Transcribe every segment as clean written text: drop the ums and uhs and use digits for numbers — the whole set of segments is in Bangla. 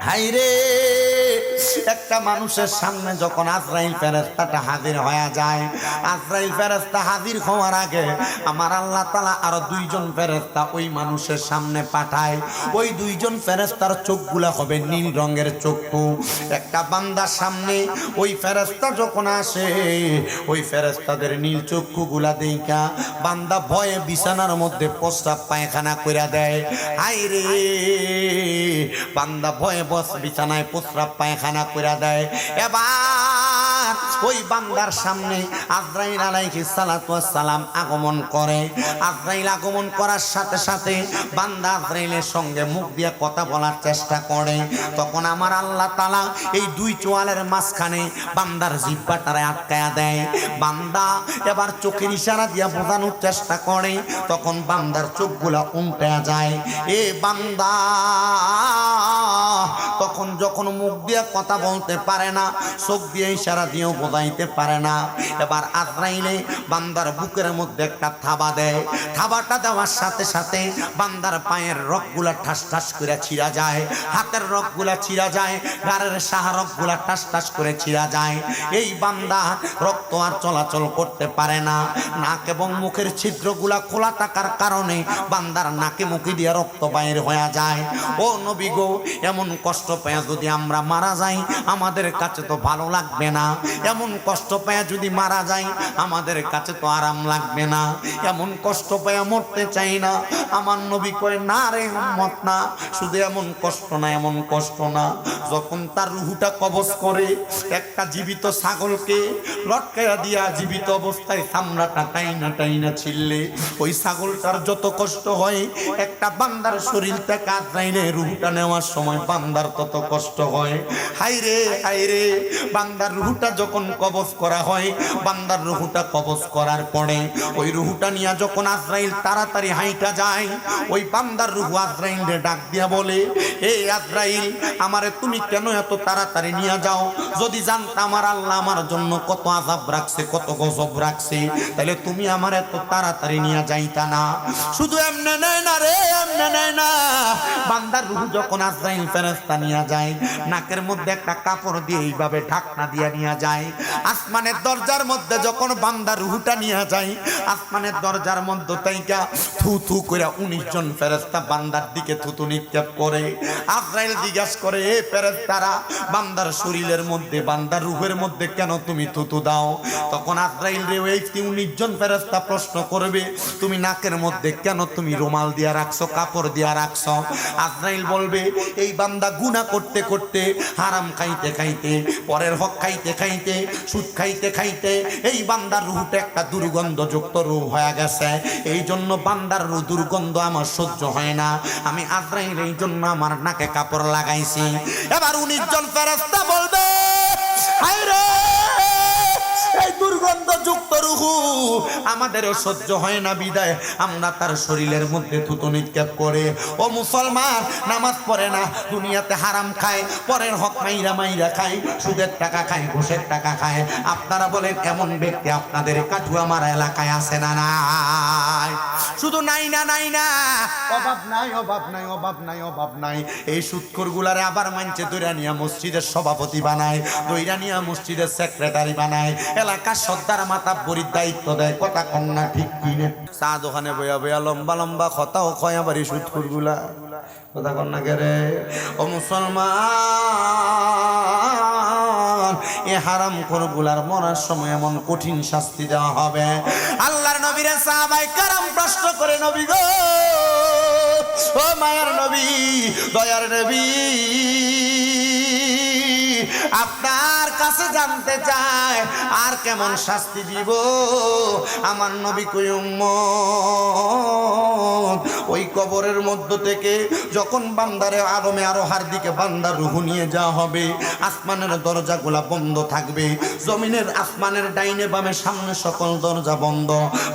হাইরে একটা মানুষের সামনে যখন আজরাইল ফেরেশতাটা হাজির হয়ে যায়, আজরাইল ফেরেশতা হাজির হওয়ার আগে আমার আল্লাহ তাআলা আরো দুইজন ফেরেশতা ওই মানুষের সামনে পাঠায়। ওই দুইজন ফেরেশতার চোখগুলা হবে নীল রঙের চক্ষু। একটা বান্দার সামনে ওই ফেরেশতা যখন আসে, ওই ফেরেশতাদের নীল চক্ষুগুলা দেখা বান্দা ভয়ে বিছানার মধ্যে প্রস্রাব পায়খানা কইরা দেয়। হাইরে বান্দা ভয়ে বিছানায় প্রস্রাব পায়খানা কইরা দেয়। এবার ওই বান্দার সামনে আজরাইল আলাইহিস সালাতু ওয়াস সালাম আগমন করে। আজরাইল আগমন করার সাথে সাথে বান্দা আজরাইলের সঙ্গে মুখ দিয়ে কথা বলার চেষ্টা করে। তখন আমার আল্লাহ তাআলা এই দুই চোয়ালের মাঝখানে বান্দার জিহ্বাটারে আটকায়া দেয়। বান্দা এবার চোখের ইশারা দিয়া বোঝানোর চেষ্টা করে, তখন বান্দার চোখগুলা উল্টায়া যায়। এ বান্দা তখন যখন মুখ দিয়ে কথা বলতে পারে না, চোখ দিয়ে ইশারা দিয়েও বোঝাইতে পারে না। এবার আজরাইলে বান্দার বুকের মধ্যে একটা থাবা দেয়। থাবাটা দেওয়ার সাথে সাথে বান্দার পায়ের রগগুলা ঠাস ঠাস করে ছিঁড়া যায়, হাতের রগগুলা ছিঁড়া যায়, ঘাড়ের সাহা রগগুলা ঠাস ঠাস করে ছিঁড়া যায়। এই বান্দা রক্ত আর চলাচল করতে পারে না। নাক এবং মুখের ছিদ্রগুলা খোলা থাকার কারণে বান্দার নাকে মুখে দিয়ে রক্ত বাইর হয়ে যায়। ও নবী গো, এমন কষ্ট পেয়ে যদি আমরা মারা যাই আমাদের কাছে তো ভালো লাগবে না। এমন কষ্ট পেয়ে যদি মারা যাই আমাদের কাছে তো আরাম লাগবে না। এমন কষ্ট পেয়ে মরতে চাই না। আমার নবী কয়, না রে উম্মত না, শুধু এমন কষ্ট না, এমন কষ্ট না। যখন তার রুহুটা কবজ করে একটা জীবিত ছাগলকে লটকাইয়া দিয়া জীবিত অবস্থায় চামড়াটা টাইনা টাইনা ছিললে ওই ছাগলটার যত কষ্ট হয়, একটা বান্দার শরীর থেকে আজরাইলে রুহুটা নেওয়ার সময় বান্দার তত কষ্ট হয়। হাইরে হাইরে, বান্দার রুহুটা যখন কবজ করা হয়, বান্দার রুহুটা কবজ করার পরে ওই রুহুটা নিয়ে যখন আজরাইল তাড়াতাড়ি হাইটা যায়, ওই বান্দার রুহু আজরাইলকে ডাক দিয়া বলে, এ আজরাইল, আমারে তুমি কেন এত তাড়াতাড়ি নিয়ে যাও? যদি জানতাম আমার আল্লাহ আমার জন্য কত আযাব রাখছে, কত গজব রাখছে, তাহলে তুমি আমার এত তাড়াতাড়ি নিয়ে যাইতা না। শুধু এমনে নেয় না রে, এমনে নেয় না। বান্দার রুহু যখন আজরাইল ফেরেশতা নিয়ে যায়, নাকের মধ্যে একটা কাপড় দিয়ে এইভাবে ঢাকনা দিয়ে নিয়ে যায়। আসমানের দরজার মধ্যে যখন বান্দার রুহুটা নিয়ে যায়, আসমানের দরজার মধ্যে তাইকা থু থু করে 19 জন ফেরেশতা বান্দার দিকে থুতু নিক্ষেপ করে। আজরাইল জিজ্ঞাসা করে, এ ফেরেশতারা, বান্দার শরীরের মধ্যে, বান্দার রূহের মধ্যে কেন তুমি থুতু দাও? তখন আজরাইল রে ওই 19 জন ফেরেশতা প্রশ্ন করবে, তুমি নাকের মধ্যে কেন তুমি রুমাল দিয়া রাখছো, কাপড় দিয়া রাখছো? আজরাইল বলবে, এই বান্দা গুনাহ করতে করতে, হারাম খাইতে খাইতে, পরের হক খাইতে খাইতে, সুদ খাইতে খাইতে এই বান্দার রূহটা একটা দুর্গন্ধযুক্ত রূহ হয়ে গেছে। এই জন্য বান্দার রূহ দুর্গন্ধ আমার সহ্য হয় না। আমি আজরাইল এই জন্য আমার নাকে কাপড় লাগাইছি। এবার 19 জন ফেরেশতা বলবে, হায়রে, এই দুর্গন্ধযুক্ত রূহু আমাদেরও সহ্য হয় না, বিদায় আমরা তার শরীরের মধ্যে থুতু নিক্ষেপ করে। ও মুসলমান, নামাজ পড়ে না, দুনিয়াতে হারাম খায়, পরের হক মাইরা মাইরা খায়, সুদের টাকা খায়, ঘুষের টাকা খায়। আপনারা বলেন এমন ব্যক্তি আপনাদের কাঠুয়া মারা এলাকায় আছে না নাই? শুধু নাই না, নাই না, অভাব নাই, অভাব নাই, অভাব নাই, অভাব নাই। এই সুদখোর গুলারে আবার মানছে দৈরা নিয়া মসজিদের সভাপতি বানায়, দৈরা নিয়া মসজিদের সেক্রেটারি বানায়, এলাকার সর্দার মাতাব্বরির দায়িত্ব দেয়। কথা কন্যা ঠিক কিনে চা দোকানে বইয়া বইয়া লম্বা লম্বা কথাও কয় আবার এই সুদখোর গুলা। কথা কন্যা কে? ও মুসলমান, এ হারাম খোরগুলার মরার সময় এমন কঠিন শাস্তি দেওয়া হবে। আল্লাহর নবীর সাহাবায়ে কেরাম প্রশ্ন করে, নবী গো, ও মায়ার নবী, দয়ার নবী, আপনার কাছে জানতে চায় আর কেমন শাস্তি দিব? আমার নবী কই, উম্মত, ওই কবরের মধ্য থেকে যখন বান্দারে আলমে আরোহার দিকে বান্দার রূহ নিয়ে যাওয়া হবে, আসমানের দরজাগুলা বন্ধ থাকবে, জমিনের আসমানের ডাইনে বামে সামনে সকল দরজা বন্ধ।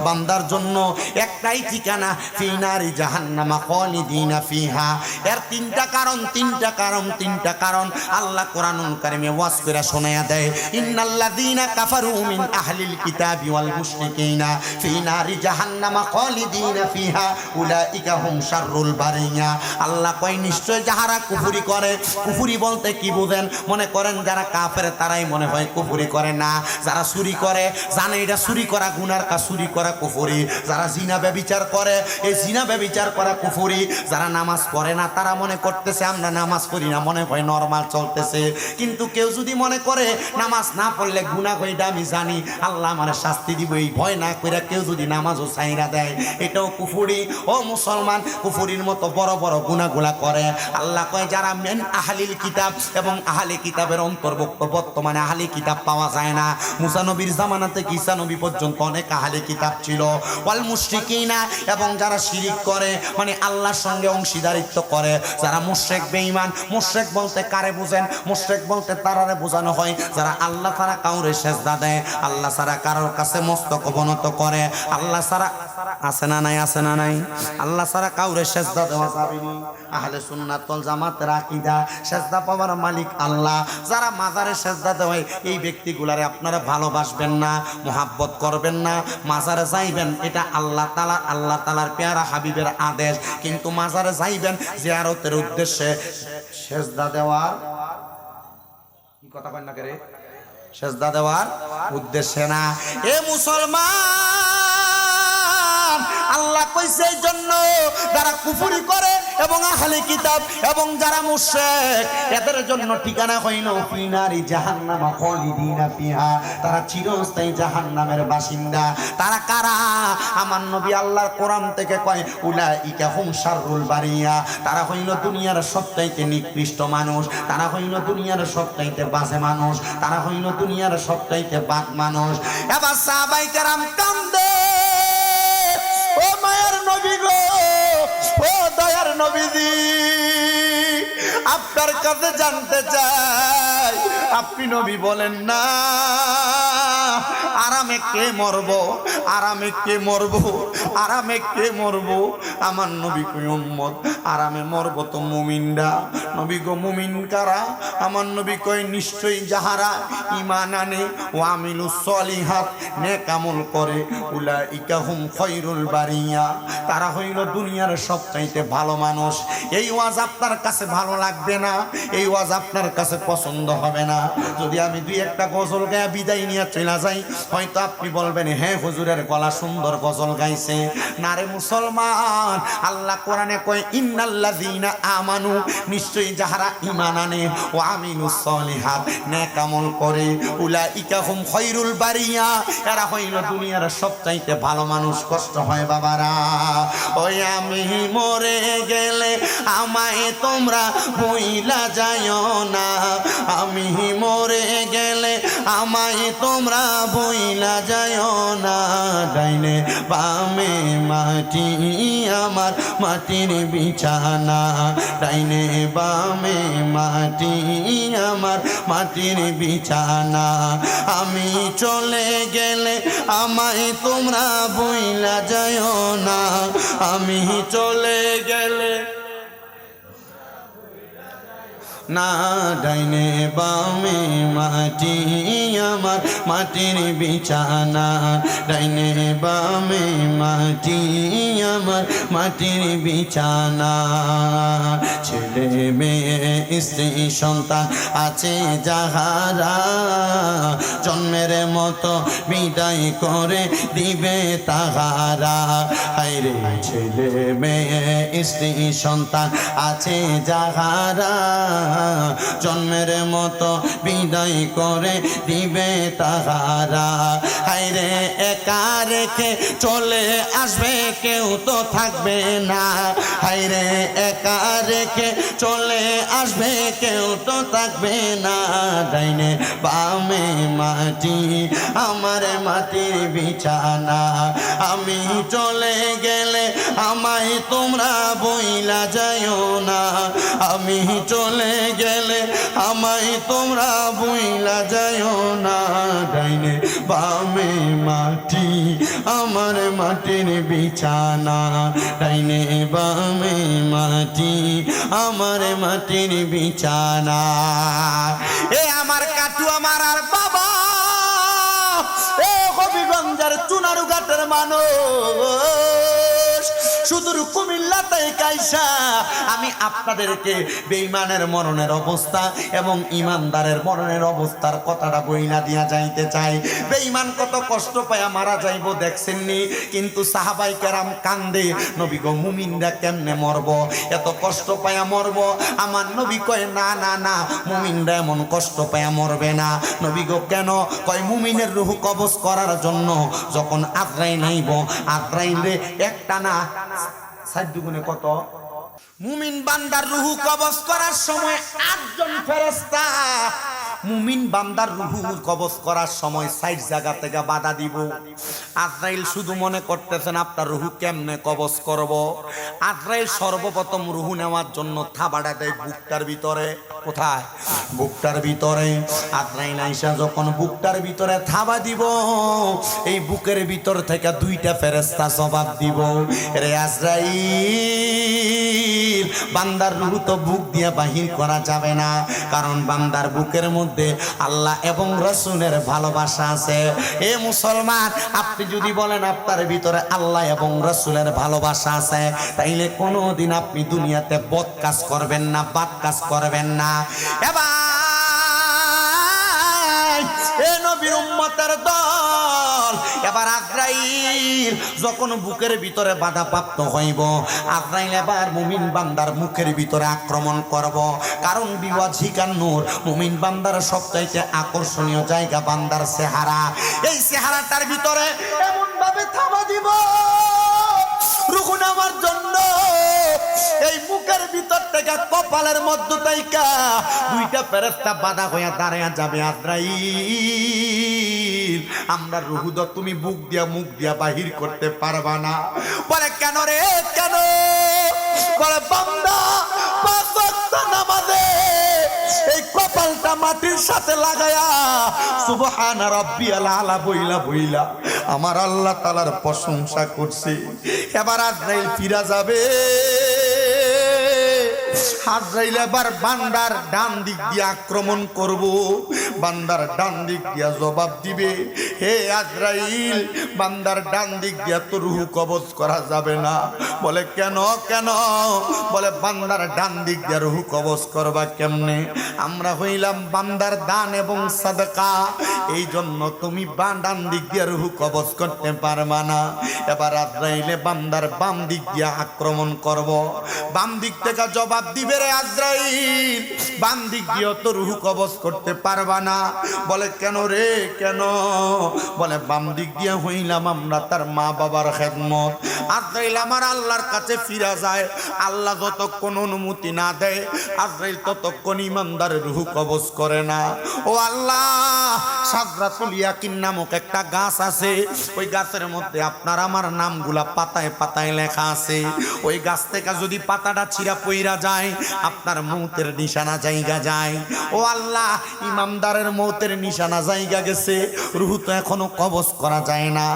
বান্দার জন্য একটাই ঠিকানা, ফি নারি জাহান্নামা খালিদিনা ফিহা। এর তিনটা কারণ, তিনটা কারণ, তিনটা কারণ আল্লাহ কোরআনুল কারীমে নিয়ে ওয়াজ করে শোনায়া দেয়, ইন্নাল্লাযীনা কাফারু মিন আহলিল কিতাবি ওয়াল মুশরিকিনা ফি নারি জাহান্নামা খালিদিনা ফিহা উলাইকা হুম শাররুল বারিয়া। আল্লাহ কয় নিশ্চয় যাহারা কুফরি করে, কুফরি বলতে কি বুঝেন? মনে করেন যারা কাফের তারাই মনে হয় কুফরি করে না। যারা চুরি করে জানে এটা চুরি করা গুনার কাজ, চুরি করা কুফরি। যারা জিনা ব্যভিচার করে এই জিনা ব্যভিচার করা কুফরি। যারা নামাজ পড়ে না তারা মনে করতেছে আমরা নামাজ পড়ি না, মনে হয় নরমাল চলতেছে। কিন্তু কেউ যদি মনে করে নামাজ না পড়লে গুনাহ হইটা আমি জানি, আল্লাহ আমার শাস্তি দিব, এই ভয় না কইরা কেউ যদি নামাজও ছাইরা দেয় এটাও কুফরি। ও মুসলমান, কুফরির মতো বড় বড় গুনাহগুলা করে। আল্লাহ কয় যারা মেন আহলিল কিতাব, এবং আহলে কিতাবের অন্তর্ভুক্ত বর্তমানে আহলে কিতাব পাওয়া যায় না। মুসা নবীর জামানা থেকে ঈসা নবী পর্যন্ত অনেক আহলে কিতাব ছিল। ওয়াল মুশরিকিনা, এবং যারা শিরিক করে মানে আল্লাহর সঙ্গে অংশীদারিত্ব করে, যারা মুশরিক বেঈমান। মুশরিক বলতে কারে বুঝেন? মুশরিক বলতে তারারে বোঝানো হয় যারা আল্লাহ ছাড়া কাউরে সেজদা দেয়, আল্লাহ ছাড়া কারোর কাছে মস্তক অবনত করে। আল্লাহ ছাড়া আছে না নাই? আছে না নাই? আল্লাহ ছাড়া কাউরে সেজদা দেওয়া যাবে না। আহলে সুন্নাত ওয়াল জামাতের আকীদা সেজদা পাওয়ার মালিক আল্লাহ। যারা মাজারে সেজদা দেয় এই ব্যক্তিগুলারে আপনারা ভালোবাসবেন না, মোহাব্বত করবেন না, মাজারে যাইবেন এটা আল্লাহ তাআলার পেয়ারা হাবিবের আদেশ। কিন্তু মাজারে যাইবেন জিয়ারতের উদ্দেশ্যে, সেজদা দেওয়ার কি কথা কয় না করে, সেজদা দেওয়ার উদ্দেশ্যে না। এ মুসলমান, আল্লাহ কইছে এই জন্য যারা কুফরি করে এবং আহলে কিতাব এবং যারা মুশরিক এদের জন্য ঠিকানা হইল ফি নারি জাহান্নামা খালিদিনা ফিহা, তারা চিরস্থায়ী জাহান্নামের বাসিন্দা। তারা কারা? আমার নবী আল্লাহর কোরআন থেকে কয় উলাইকা হুম শাররুল বারিয়া। তারা হইল দুনিয়ার সবচাইতে নিকৃষ্ট মানুষ, তারা হইল দুনিয়ার সবচাইতে বাজে মানুষ, তারা হইল দুনিয়ার সবচাইতে বাদ মানুষ। এবার সাহাবায়ে কেরাম কান্দে, ও মায়ের নবী গো, ও দয়ার নবীজি, আপনার কাছে জানতে চাই, আপনি নবী বলেন না আরামে কে মরব, আরামে কে মরব, আরামে কে মরব? আমার নবী কই উম্মত আরামে মরব তো মুমিনরা। নবী গো মুমিন কারা? আমার নবী কয় নিশ্চয়ই যাহারা ঈমান আনে ও আমিলুস সলিহাত, নেক আমল করে, উলাইকা হুম খায়রুল বারিয়া, তারা হইল দুনিয়ার সবচাইতে ভালো মানুষ। এই ওয়াজ আপনার কাছে ভালো লাগবে না, এই ওয়াজ আপনার কাছে পছন্দ হবে না। যদি আমি দুই একটা গজল গায়ে বিদায় নিয়ে চলে যাই, হয়তো আপনি বলবেন হ্যাঁ হুজুরের গলা সুন্দর গজল গাইছে। না রে মুসলমান, আল্লাহ কোরআনে কয় ইন্নাল্লাযীনা আমানু, নিশ্চয়ই যাহারা ঈমান আনে ও আমিলুস সলিহাত, নেক আমল করে, উলাইকা হুম খায়রুল বারিয়া, এরা হইল দুনিয়ার সবচাইতে ভালো মানুষ। কষ্ট হয় বাবারা, ওই আমি মরে গেলে আমায় তোমরা ভুইলা যাইও না, আমি মরে গেলে আমায় তোমরা ভুইলা যাইও না। ডাইনে বামে মাটি আমার মাটির বিছানা, ডাইনে বামে মাটি আমার মাটির বিছানা, আমি চলে গেলে আমায় তোমরা ভুইলা যাইও না, আমি চলে গেলে না। ডাইনে বামে মাটি আমার মাটির বিছানা, ডাইনে বামে মাটি আমার মাটির বিছানা। ছেলে মেয়ে স্ত্রী সন্তান আছে যাহারা, জন্মের মতো বিদায় করে দিবে তাহারা। হায়রে ছেলে মেয়ে স্ত্রী সন্তান আছে যাহারা, জন্মের মতো বিদায় করে দিবে তাহারা। হায়রে একা রেখে চলে আসবে কেউ তো থাকবে না, হায়রে একা রেখে চলে আসবে কেউ তো থাকবে না। ডাইনে বামে মাটি আমার মাটির বিছানা, আমি চলে গেলে আমায় তোমরা বইলা যাইও না, আমি চলে গেলে আমায় তোমরা বইলা যায়ও না। ডাইনে বামে মাটি আমার মাটির বিছানা, ডাইনে বামে মাটি আমার মাটির বিছানা। এ আমার কাটু আমার আর বাবা, এ হবিগঞ্জের চুনারুঘাটের মানুষ, সুদূর কুমিল্লাতে কাইসা আমি আপনাদেরকে বেঈমানের মরণের অবস্থা এবং ইমানদারের মরণের অবস্থার কথাটা বইলা দিয়া যাইতে চাই। বেঈমান কত কষ্ট পায়া মারা যাইব দেখছেননি, কিন্তু সাহাবাই কেরাম কান্দে, নবী গো মুমিনরা কেমনে মরব, এত কষ্ট পায়া মরব? আমার নবী কয় না না না, মুমিনরা এমন কষ্ট পায়া মরবে না। নবী গো কেন? কয় মুমিনের রূহ কবজ করার জন্য যখন আজরাইল আইব, আজরাইলে একটা না ৬০ দুগুণে কত? মুমিন বান্দার রূহ কবজ করার সময় ৮ জন ফেরেশতা মুমিন বান্দার রূহ কবজ করার সময় ৬০ জায়গা থেকে বাধা দিব। আজরাইল শুধু মনে করতেছেন আপনার রূহ কেমনে কবজ করব। আজরাইল সর্বপ্রথম রূহ নেওয়ার জন্য থাবাটা দেয় বুকটার ভিতরে। কোথায়? বুকটার ভিতরে। আজরাইল আইসা যখন বুকটার ভিতরে থাবা দিব, এই বুকের ভিতর থেকে ২টা ফেরেশতা জবাব দিব, রে আজরাইল, বান্দার রূহ তো বুক দিয়ে বাহির করা যাবে না, কারণ বান্দার বুকের মধ্যে আল্লাহ এবং রাসূলের ভালোবাসা আছে। এ মুসলমান, আপনি যদি বলেন আপনার ভিতরে আল্লাহ এবং রাসূলের ভালোবাসা আছে, তাইলে কোনোদিন আপনি দুনিয়াতে বদ কাজ করবেন না, বাদ কাজ করবেন না। এবার এ নবীর উম্মতের দল, এবার আজরাইল যখন বুকের ভিতরে বাধাপ্রাপ্ত হইব, আজরাইল এবার মুমিন বান্দার মুখের ভিতরে আক্রমণ করব। কারণ বিওয়াজিকান নূর, মুমিন বান্দার সবচাইতে আকর্ষণীয় জায়গা বান্দার চেহারা। এই চেহারাটার ভিতরে এমন ভাবে থাবা দিব রূহ নেওয়ার জন্য, এই মুখের ভিতর থেকে কপালের মধ্য থেকে ২টা ফেরেশতা বাধা হইয়া দাঁড়াইয়া যাবে। আজরাইল, আমরা রূহ তো তুমি বুক দিয়া মুখ দিয়া বাহির করতে পারবা না। বলে কেন রে, কেন? বলে বান্দা ৫ ওয়াক্ত নামাজে এই কপালটা মাটির সাথে লাগায়া সুবহান রাব্বিয়াল আলা বইলা বইলা আমার আল্লাহ তাআলার প্রশংসা করছে। এবার আজরাইল ফিরা যাবে। আজরাইল এবার বান্দার ডান দিক দিয়ে আক্রমণ করব, বান্দার ডান দিক দিয়া জবাব দিবে, হে আজরাইল, বান্দার ডান দিক দিয়া তো রূহ কবজ করা যাবে না। বলে কেন? কেন? বলে বান্দার ডান দিক দিয়া রূহ কবজ করবা কেমনে? আমরা হইলাম বান্দার দান এবং সাদকা, এই জন্য তুমি ডান দিক দিয়া রূহ কবজ করতে পারবা না। এবার আজরাইলে বান্দার বাম দিক দিয়া আক্রমণ করব, বাম দিক থেকে জবাব দিবে, রে আজরাইল, বাম দিক দিয়ে তো রূহ কবজ করতে পারবা না। বলে কেন রে, কেন? বলে বাম দিক দিয়ে হইলাম আমরা তার মা বাবার খেদমত। আজরাইল আমার আল্লাহর কাছে ফিরা যায়, আল্লাহ যতক্ষণ অনুমতি না দেয় আজরাইল ততক্ষণ ইমানদারের রূহ কবজ করে না। ও আল্লাহ, সাদরাতুল ইয়াকিন নামক একটা গাছ আছে, ওই গাছের মধ্যে আপনার আমার নামগুলা পাতায় পাতায় লেখা আছে। ওই গাছ থেকে যদি পাতাটা ছিঁড়া পইরা যায়, আপনার মৌতের নিশানা জায়গা যায়। ও আল্লাহ, ইমামদারের মৌতের নিশানা জায়গা গেছে, রূহ তো এখনো কবজ করা যায় না।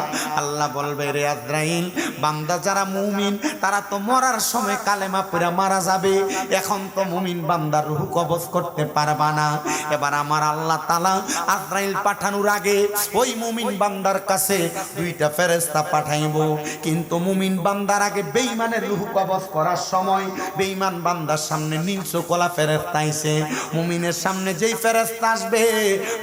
আল্লাহ বলবে, রে আজরাইল, বান্দা যারা মুমিন তারা তো মরার সময় কালেমা পড়ে মারা যাবে, এখন তো মুমিন বান্দার রূহ কবজ করতে পারবা না। এবার আমার আল্লাহ তাআলা আজরাইল পাঠানোর আগে ওই মুমিন বান্দার কাছে 2টা ফেরেশতা পাঠাইব, কিন্তু মুমিন বান্দার আগে বেঈমানের রূহ কবজ করার সময় বেঈমান বান্দার সামনে নীলচো কলা ফেরেশতা আইছে। মুমিনের সামনে যেই ফেরেশতা আসবে,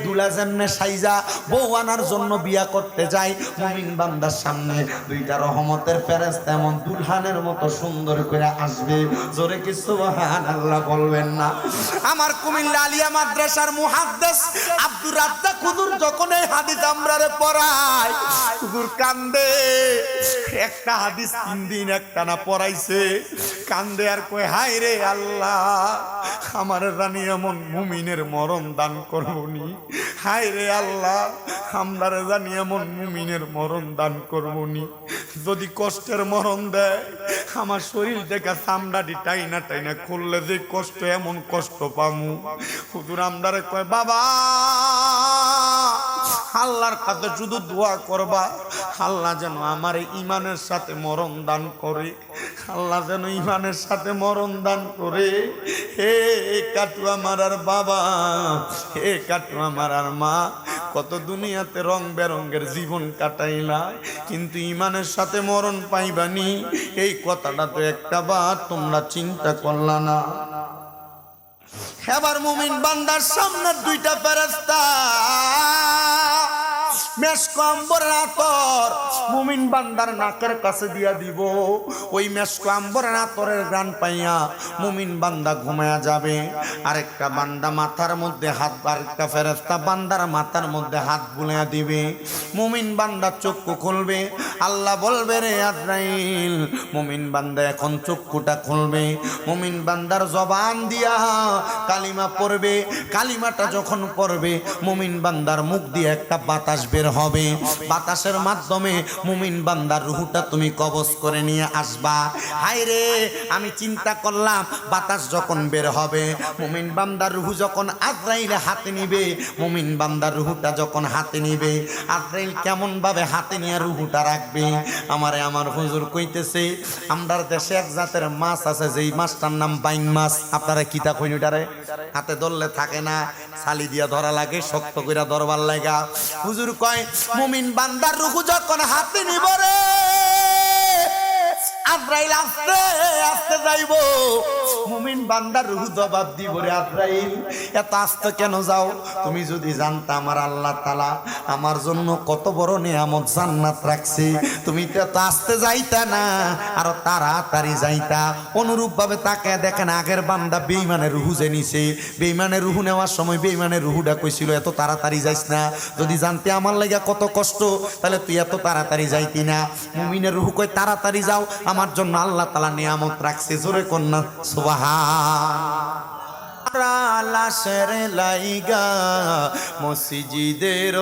দুলা যেমনে সাইজা বউ আনার জন্য বিয়া করতে যায়, মুমিন বান্দার সামনে 2টা রহমতের ফেরেশতা এমন দুলহানের মতো সুন্দর করে আসবে। জোরে কি সুবহানাল্লাহ বলবেন না? আমার কুমিল্লা আলিয়া মাদ্রাসার মুহাদ্দিস আব্দুর রাজ্জাক হুজুর যখন এই হাদিস আমরারে পড়ায়, হুজুর কান্দে। একটা হাদিস 3 দিন একটানা পড়াইছে, কান্দে আর কয়, হায় রে আল্লাহ, আমার রানী এমন মুমিনের মরণ দান করবনি, হায় রে আল্লাহ, আমরারে জানি এমন মুমিনের মরণ দান করবনি, যদি কষ্টের মরণ দেয় আমার শরীর থেকে চামড়াটি টাইনা টাইনা খুললে যে কষ্ট, এমন কষ্ট পামু। হুজুর আমরারে কয় বাবা আল্লাহর কাছে শুধু দোয়া করবা, আল্লাহ যেন আমার ইমানের সাথে মরণ দান করে, আল্লাহ যেন ইমানের সাথে মরণ দান করে। হে কাটু আমার আর বাবা, হে কাটু আমার আর মা, কত দুনিয়াতে রং বেরঙ্গের জীবন কাটাইলা, কিন্তু ইমানের সাথে মরণ পাইবানি, এই কথাটা তো একটা বার তোমরা চিন্তা করলা না। এবার মুমিন বান্দার সামনে দুইটা ফেরেশতা মেশক আম্বরের আতর মুমিন বান্দার নাকের কাছে দিয়া দিব। ওই মেশক আম্বরের আতরের ঘ্রাণ পাইয়া মুমিন বান্দা ঘুমায়া যাবে। আরেকটা বান্দা মাথার মধ্যে হাত, আরেকটা ফেরেশতা বান্দার মাথার মধ্যে হাত বুলাইয়া দিবে। মুমিন বান্দা চক্ষু খুলবে, আল্লাহ বলবে রে আজরাইল, মুমিন বান্দা এখন চক্ষুটা খুলবে। মুমিন বান্দার জবান দিয়া কালিমা পড়বে, কালিমাটা যখন পড়বে মুমিন বান্দার মুখ দিয়ে একটা বাতাস বের হবে, বাতাসের মাধ্যমে মুমিন বান্দার রুহটা তুমি কবজ করে নিয়ে আসবা। হায় রে, আমি চিন্তা করলাম বাতাস যখন বের হবে, মুমিন বান্দার রুহু যখন আজরাইল হাতে নিবে, মুমিন বান্দার রুহুটা যখন হাতে নিবে, আজরাইল কেমন ভাবে হাতে নিয়ে রুহুটা রাখবে। আমার হুজুর কইতেছে আমরার দেশে এক জাতের মাছ আছে, যেই মাছটার নাম বাইং মাছ। আপনারা কিতা কইন ওটারে? হাতে ধরলে থাকে না, ছালি দিয়া ধরা লাগে, শক্ত কইরা ধরবার লাগা। হুজুর কয় মুমিন বান্দার রুহু যখন হাতে নিব রে, আজরাইল আস্তে আস্তে যাইব, মুমিন বান্দার রুহু জবাব দিব রে আজরাইল এত আস্তে কেন যাও? তুমি যদি জানতা আমার আল্লাহ তাআলা আমার জন্য কত বড় নিয়ামত জান্নাত রাখছে, তুমি তো এত আস্তে যাইতা না, আরো তাড়াতাড়ি যাইতা। অনুরূপ ভাবে তাকে দেখেন আগের বান্দা বেঈমানের রুহু যে নিছে, বেঈমানের রুহু নেওয়ার সময় বেঈমানের রুহুটা কইছিল এত তাড়াতাড়ি যাইস না, যদি জানতে আমার লাগা কত কষ্ট তাহলে তুই এত তাড়াতাড়ি যাইতি না। মুমিনের রুহু কয় তাড়াতাড়ি যাও, আমার জন্য আল্লাহ তাআলা নিয়ামত রাখছে। জোরে কন্যা সুবহান। লাশের লাইগা মসজিদের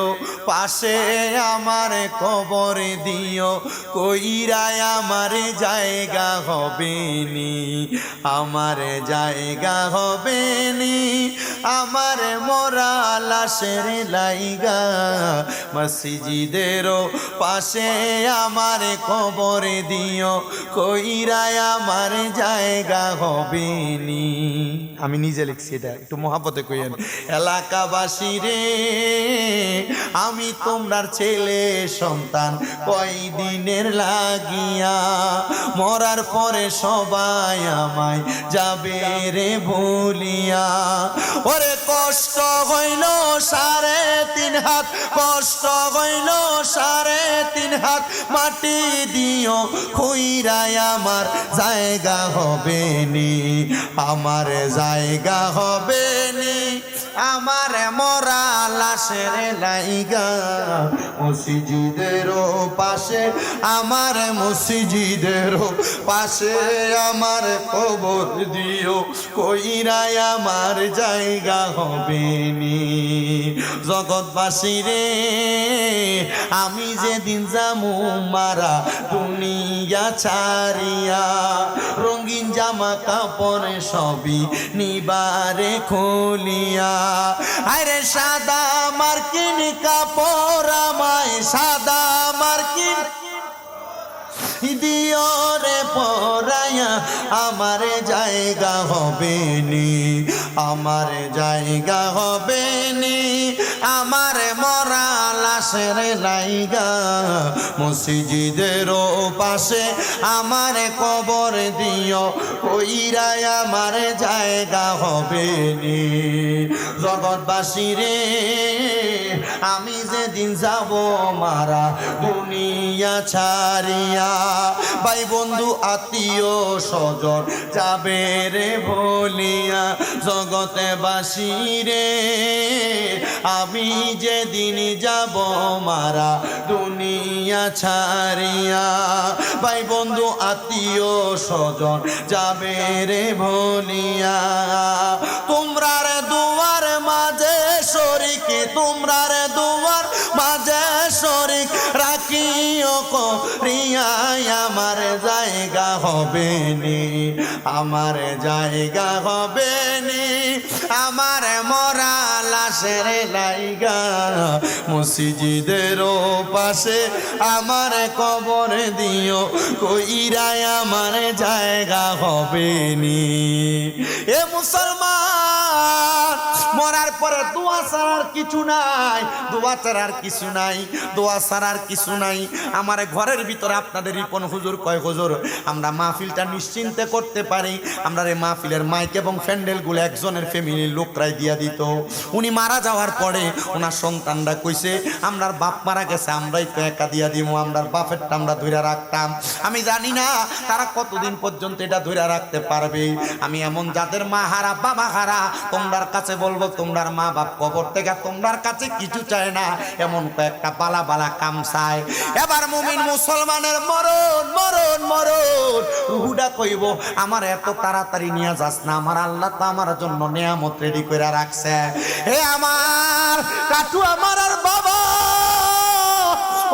পাশে আমার কবর দিও, কইরায় আমার জায়গা হবে নি, আমার জায়গা হবে নি, আমার মরা লাশের লাইগা মসজিদের পাশে আমার কবর দিও, কইরায় আমার জায়গা হবে নি। আমি নিজে লিখছি এটা, একটু মহাব্বতে কইেন। এলাকাবাসী রে আমি তোমরার ছেলে সন্তান, কয়দিনের লাগিয়া, মরার পরে সবাই আমায় যাবে রে ভুলিয়া। ওরে কষ্ট হইল 3.5 হাত, কষ্ট হইল 3.5 হাত, মাটি দিও খুইরায় আমার জায়গা হবে নি, আমার জায়গা হবে নি, আমার মরা লাশের লাইগা মসজিদের পাশে, আমার মসজিদের পাশে আমার কবর দিও, কইরায় আমার জায়গা হবে নি। জগৎবাসী রে আমি যেদিন যামু মারা দুনিয়া ছাড়িয়া, রঙিন জামা কাপড় সবই নিবারে খুলিয়া, আরে সাদা মার্কিন কাপড় আমায় সাদা মার্কিন দিও রে পরাইয়া, আমার জায়গা হবে নি, আমার জায়গা হবে নি, আমার মরা লাশের লাইগা মসজিদের পাশে আমার কবর দিও, কইরায় আমার জায়গা হবে নি। জগৎবাসী রে আমি যেদিন যাব মারা দুনিয়া ছাড়িয়া, ভাই বন্ধু আত্মীয় স্বজন যাবে রে ভুলিয়া, জগতে বাসী রে আমি যেদিন যাব মারা দুনিয়া ছাড়িয়া, ভাই বন্ধু আত্মীয় স্বজন যাবে রে ভুলিয়া, তোমরা দুয়ার মাঝে শরীক তোমরা রে দুয়ার মাঝে শরীক রাখিও করিয়াই আমার জায়গা হবে নি, আমার জায়গা হবে নি, আমার মরা লাশের লাইগা মসজিদের পাশে আমার কবর দিও কইরাই আমার জায়গা হবে নি। এ মুসলমান, মরার পরে দোয়া ছাড়ার কিছু নাই, দোয়া ছাড়ার কিছু নাই, দোয়া ছাড়ার কিছু নাই। আমার ঘরের ভিতরে আপনাদের রিপন হুজুর কয়, হুজুর আমরা মাহফিলটা নিশ্চিন্তে করতে পারি। আমরা এই মাহফিলের মাইক এবং প্যান্ডেলগুলো একজনের ফ্যামিলির লোকরাই দিয়া দিত। উনি মারা যাওয়ার পরে ওনার সন্তানরা কইছে আমরার বাপ মারা গেছে, আমরাই তো একা দিয়া দিব, আমরার বাপেরটা আমরা ধরে রাখতাম। আমি জানি না তারা কতদিন পর্যন্ত এটা ধরে রাখতে পারবে। আমি এমন যাদের মা হারা বাবা হারা, তোমরার কাছে বলবো তোমরার মা বাপ কবর থেকে তোমরার কাছে কিছু চায় না, এমন কয়েকটা বালা বালা কাম চায়। এবার মুমিন মুসলমানের মরণ মরণ মরণ রুহুটা কইব আমার এত তাড়াতাড়ি নিয়ে যাস না, আমার আল্লাহ তো আমার জন্য নিয়ামত রেডি করে রাখছে। হে আমার কাটু, আমার আর বাবা,